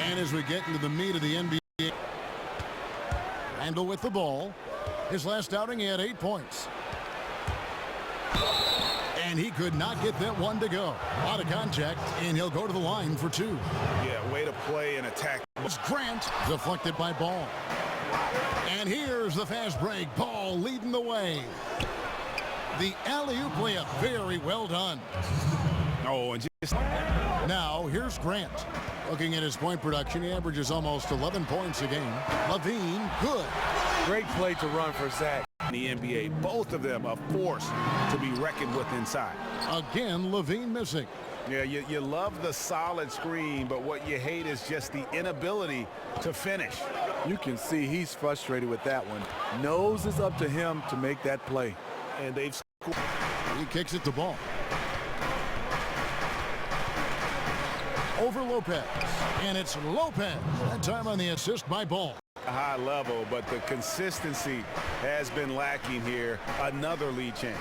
And as we get into the meat of the NBA, Randall with the ball. His last outing, he had 8 points. And he could not get that one to go. Out of contact, and he'll go to the line for 2. Yeah, way to play and attack. It's Grant, deflected by Ball. And here's the fast break. Ball leading the way. The alley-oop layup, very well done. Oh, and just... Now, here's Grant. Looking at his point production, he averages almost 11 points a game. LaVine, good. Great play to run for Zach. In the NBA, both of them a force to be reckoned with inside. Again, LaVine missing. Yeah, you love the solid screen, but what you hate is just the inability to finish. You can see he's frustrated with that one. Knows it's up to him to make that play. And they've scored. He kicks it to Ball. Over Lopez. And it's Lopez. That time on the assist by Ball. A high level, but the consistency has been lacking here. Another lead change.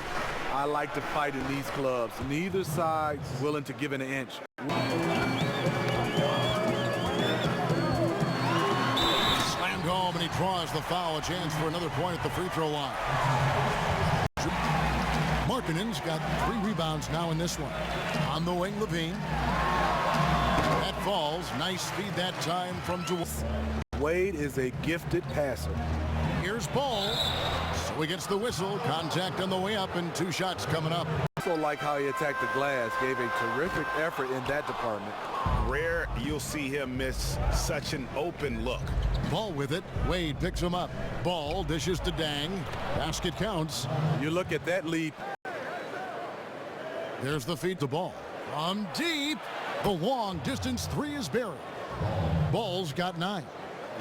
I like to fight in these clubs. Neither side's willing to give an inch. Slammed home, and he draws the foul. A chance for another point at the free throw line. Markkanen's got 3 rebounds now in this one. On the wing, LaVine. That falls. Nice feed that time from Joel. Wade is a gifted passer. Here's Ball. So he gets the whistle. Contact on the way up, and 2 shots coming up. Also like how he attacked the glass. Gave a terrific effort in that department. Rare you'll see him miss such an open look. Ball with it. Wade picks him up. Ball dishes to Dang. Basket counts. You look at that lead. There's the feed to Ball. From deep. The long distance 3 is buried. Ball's got 9.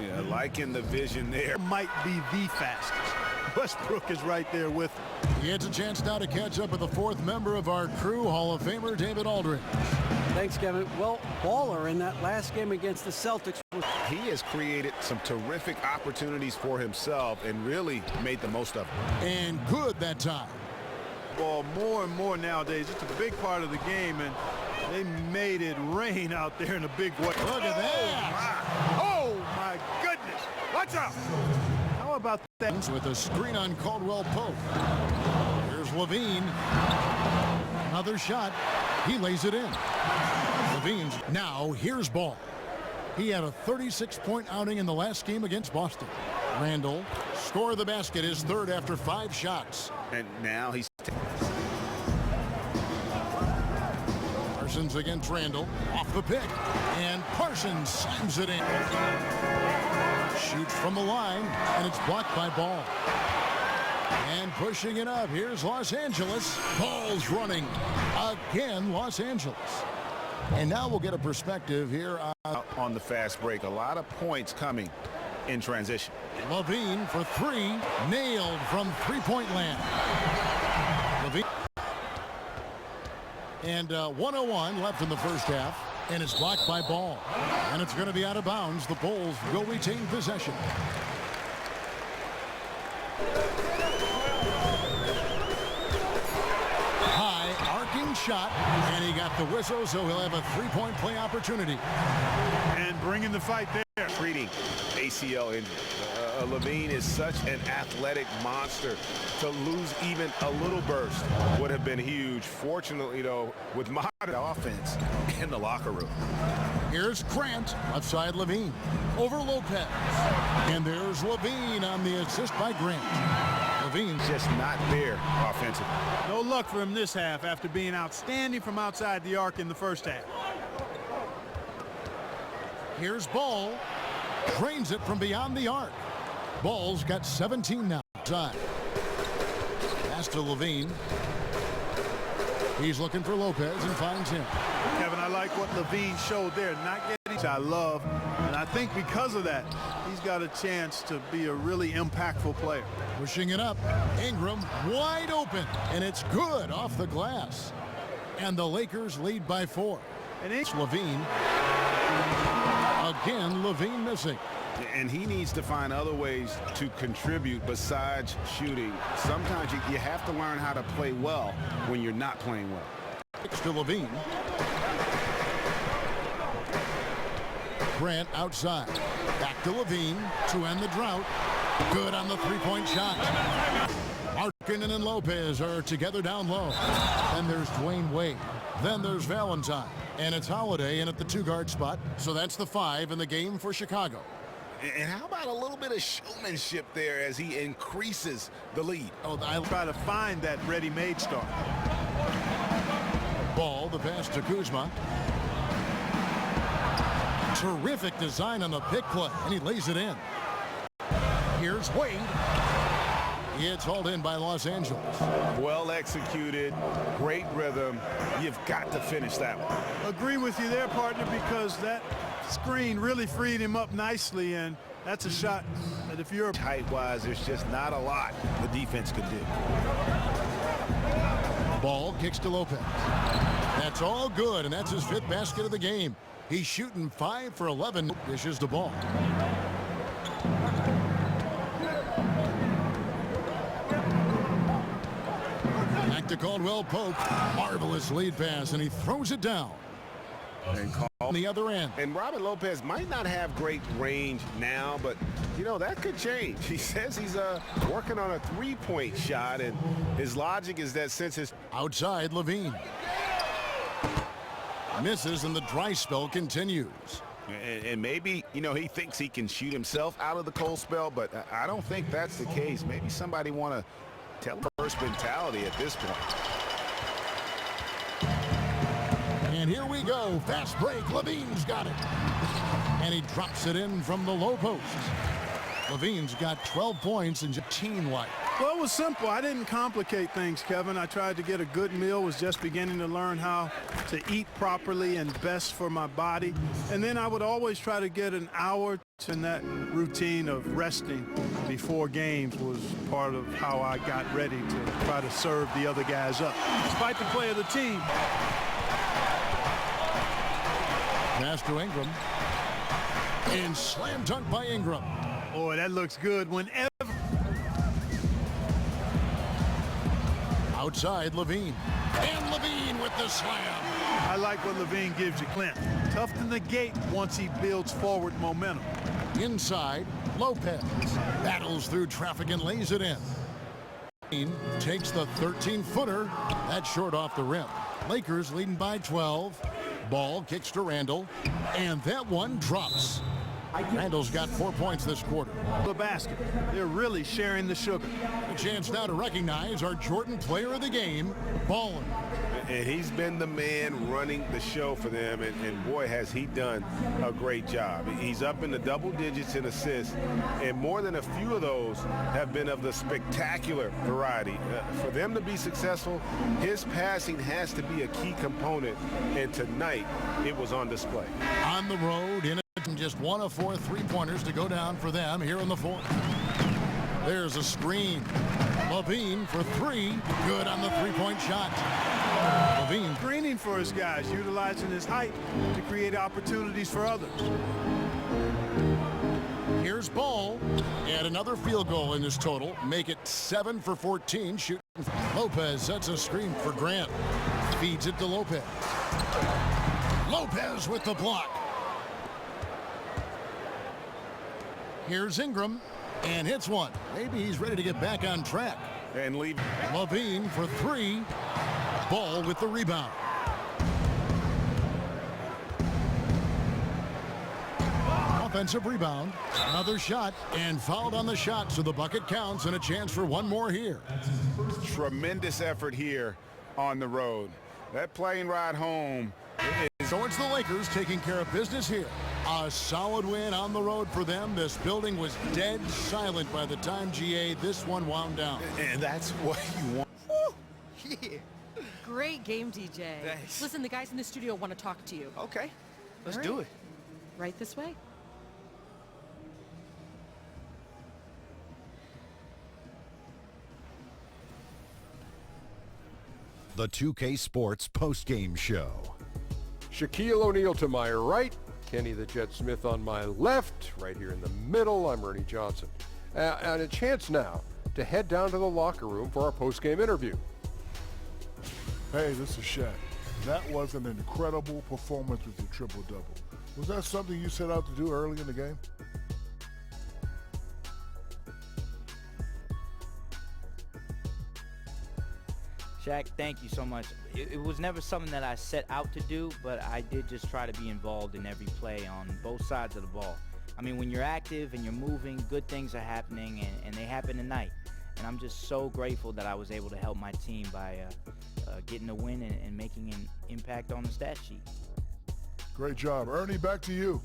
Yeah, liking the vision there. Might be the fastest. Westbrook is right there with him. He gets a chance now to catch up with the 4th member of our crew, Hall of Famer David Aldridge. Thanks, Kevin. Well, Baller in that last game against the Celtics. He has created some terrific opportunities for himself and really made the most of it. And good that time. Ball more and more nowadays. It's a big part of the game, and they made it rain out there in a big way. Look at that. Oh, my goodness. Watch out. How about that? With a screen on Caldwell Pope. Here's LaVine. Another shot. He lays it in. LaVine's. Now here's Ball. He had a 36-point outing in the last game against Boston. Randall score the basket, his 3rd after 5 shots. And now he's... Parsons against Randall. Off the pick. And Parsons slams it in. Shoots from the line, and it's blocked by Ball. And pushing it up, here's Los Angeles. Ball's running. Again, Los Angeles. And now we'll get a perspective here on the fast break. A lot of points coming in transition. LaVine for 3. Nailed from 3-point land. LaVine. And 1:01 left in the first half. And it's blocked by Ball. And it's going to be out of bounds. The Bulls will retain possession. High arcing shot. And he got the whistle, so he'll have a 3-point play opportunity. And bringing the fight there. Treating ACL injury. LaVine is such an athletic monster. To lose even a little burst would have been huge. Fortunately, though, with modern offense in the locker room. Here's Grant, left side LaVine. Over Lopez. And there's LaVine on the assist by Grant. LaVine's just not there offensively. No luck for him this half after being outstanding from outside the arc in the first half. Here's Ball. Drains it from beyond the arc. Ball's got 17 now. Side. Pass to LaVine. He's looking for Lopez and finds him. Kevin, I like what LaVine showed there. Not getting, which I love. And I think because of that, he's got a chance to be a really impactful player. Pushing it up. Ingram wide open. And it's good off the glass. And the Lakers lead by 4. And it's LaVine. Again, LaVine missing. And he needs to find other ways to contribute besides shooting. Sometimes you have to learn how to play well when you're not playing well. It's to LaVine. Grant outside. Back to LaVine to end the drought. Good on the three-point shot. Markkanen and Lopez are together down low. Then there's Dwayne Wade. Then there's Valentine. And it's Holiday in at the two-guard spot. So that's the 5 in the game for Chicago. And how about a little bit of showmanship there as he increases the lead? Oh, I'll try to find that ready-made start. Ball, the pass to Kuzma. Terrific design on the pick play, and he lays it in. Here's Wade. It's hauled in by Los Angeles. Well executed, great rhythm. You've got to finish that one. Agree with you there, partner, because that screen really freed him up nicely, and that's a shot that if you're Height-wise, there's just not a lot the defense could do. Ball kicks to Lopez. That's all good, and that's his 5th basket of the game. He's shooting 5 for 11. Dishes the ball. Back to Caldwell Pope. Marvelous lead pass, and he throws it down. And call On the other end. And Robin Lopez might not have great range now, but, you know, that could change. He says he's working on a three-point shot, and his logic is that since his Outside, LaVine. Misses, and the dry spell continues. and maybe, you know, he thinks he can shoot himself out of the cold spell, but I don't think that's the case. Maybe somebody want to tell him first mentality at this point. And here we go. Fast break. LaVine's got it. And he drops it in from the low post. LaVine's got 12 points and team-like. Well, it was simple. I didn't complicate things, Kevin. I tried to get a good meal, was just beginning to learn how to eat properly and best for my body. And then I would always try to get an hour in that routine of resting before games was part of how I got ready to try to serve the other guys up, despite the play of the team. Pass to Ingram. And slam dunk by Ingram. Boy, that looks good whenever. Outside, LaVine. And LaVine with the slam. I like what LaVine gives you, Clint. Tough to negate once he builds forward momentum. Inside, Lopez battles through traffic and lays it in. Takes the 13-footer. That's short off the rim. Lakers leading by 12. Ball kicks to Randall. And that one drops. Randall's got 4 points this quarter. The basket. They're really sharing the sugar. A chance now to recognize our Jordan player of the game, Ballin. And he's been the man running the show for them, and boy, has he done a great job. He's up in the double digits in assists, and more than a few of those have been of the spectacular variety. For them to be successful, his passing has to be a key component, and tonight it was on display. On the road, in just 1 of 4 three-pointers to go down for them here in the fourth. There's a screen. LaVine for 3. Good on the three-point shot. LaVine Screening for his guys, utilizing his height to create opportunities for others. Here's Ball. Add another field goal in his total. Make it 7 for 14. Shooting. Lopez sets a screen for Grant. Feeds it to Lopez. Lopez with the block. Here's Ingram, and hits one. Maybe he's ready to get back on track. And leave. LaVine for 3. Ball with the rebound. Offensive rebound. Another shot, and fouled on the shot, so the bucket counts, and a chance for one more here. Tremendous effort here on the road. That plane ride home. So it's the Lakers taking care of business here. A solid win on the road for them. This building was dead silent by the time, GA, this one wound down. And that's what you want. Woo! Yeah. Great game, DJ. Thanks. Listen, the guys in the studio want to talk to you. Okay, let's All do right. it. Right this way. The 2K Sports postgame show. Shaquille O'Neal to my right, Kenny the Jet Smith on my left, right here in the middle, I'm Ernie Johnson. And a chance now to head down to the locker room for our postgame interview. Hey, this is Shaq. That was an incredible performance with your triple-double. Was that something you set out to do early in the game? Shaq, thank you so much. It was never something that I set out to do, but I did just try to be involved in every play on both sides of the ball. I mean, when you're active and you're moving, good things are happening, and they happen tonight. And I'm just so grateful that I was able to help my team by getting a win and making an impact on the stat sheet. Great job. Ernie, back to you.